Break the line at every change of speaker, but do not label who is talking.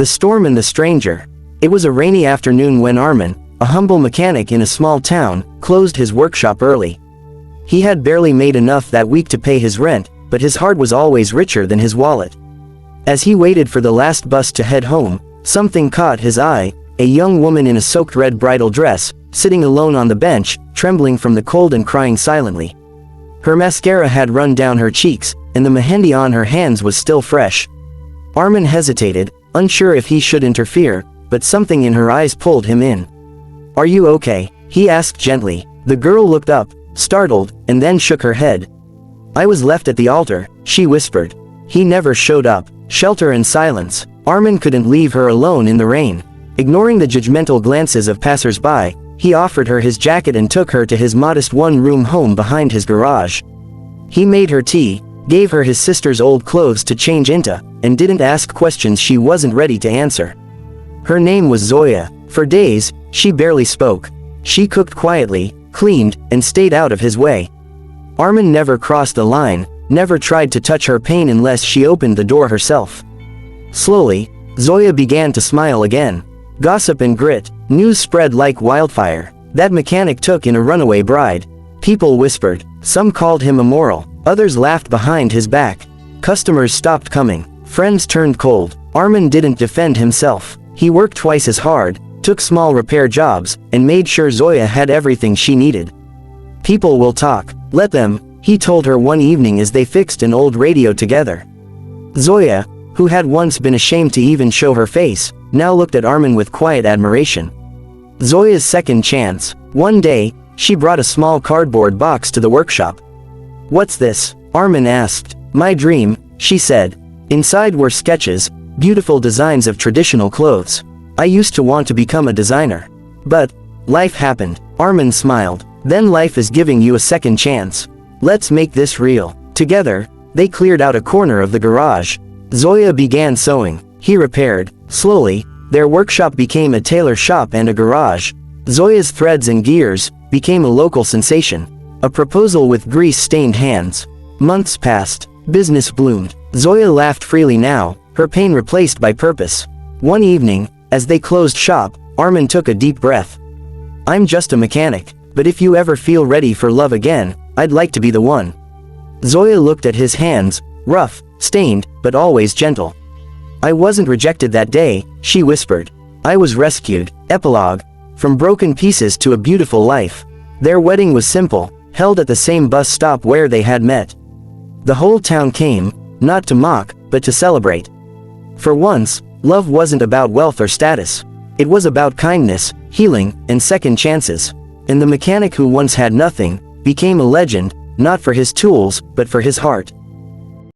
The Storm and the Stranger. It was a rainy afternoon when Arman, a humble mechanic in a small town, closed his workshop early. He had barely made enough that week to pay his rent, but his heart was always richer than his wallet. As he waited for the last bus to head home, something caught his eye: a young woman in a soaked red bridal dress, sitting alone on the bench, trembling from the cold and crying silently. Her mascara had run down her cheeks, and the mehendi on her hands was still fresh. Arman hesitated, unsure if he should interfere, but something in her eyes pulled him in. "Are you okay?" he asked gently. The girl looked up, startled, and then shook her head. "I was left at the altar," she whispered. "He never showed up." Shelter and silence. Arman couldn't leave her alone in the rain. Ignoring the judgmental glances of passers-by, he offered her his jacket and took her to his modest one-room home behind his garage. He made her tea, gave her his sister's old clothes to change into, and didn't ask questions she wasn't ready to answer. Her name was Zoya. For days, she barely spoke. She cooked quietly, cleaned, and stayed out of his way. Arman never crossed the line, never tried to touch her pain unless she opened the door herself. Slowly, Zoya began to smile again. Gossip and grit. News spread like wildfire. That mechanic took in a runaway bride. People whispered. Some called him immoral. Others laughed behind his back. Customers stopped coming. Friends turned cold. Arman didn't defend himself. He worked twice as hard, took small repair jobs, and made sure Zoya had everything she needed. "People will talk. Let them," he told her one evening as they fixed an old radio together. Zoya, who had once been ashamed to even show her face, now looked at Arman with quiet admiration. Zoya's second chance. One day, she brought a small cardboard box to the workshop. "What's this?" Arman asked. "My dream," she said. Inside were sketches, beautiful designs of traditional clothes. "I used to want to become a designer. But life happened." Arman smiled. "Then life is giving you a second chance. Let's make this real." Together, they cleared out a corner of the garage. Zoya began sewing. He repaired. Slowly, their workshop became a tailor shop and a garage. Zoya's threads and gears became a local sensation. A proposal with grease-stained hands. Months passed. Business bloomed. Zoya laughed freely now, her pain replaced by purpose. One evening, as they closed shop, Arman took a deep breath. "I'm just a mechanic, but if you ever feel ready for love again, I'd like to be the one." Zoya looked at his hands, rough, stained, but always gentle. "I wasn't rejected that day," she whispered. "I was rescued." Epilogue. From broken pieces to a beautiful life. Their wedding was simple, held at the same bus stop where they had met. The whole town came, not to mock, but to celebrate. For once, love wasn't about wealth or status. It was about kindness, healing, and second chances. And the mechanic who once had nothing became a legend, not for his tools, but for his heart.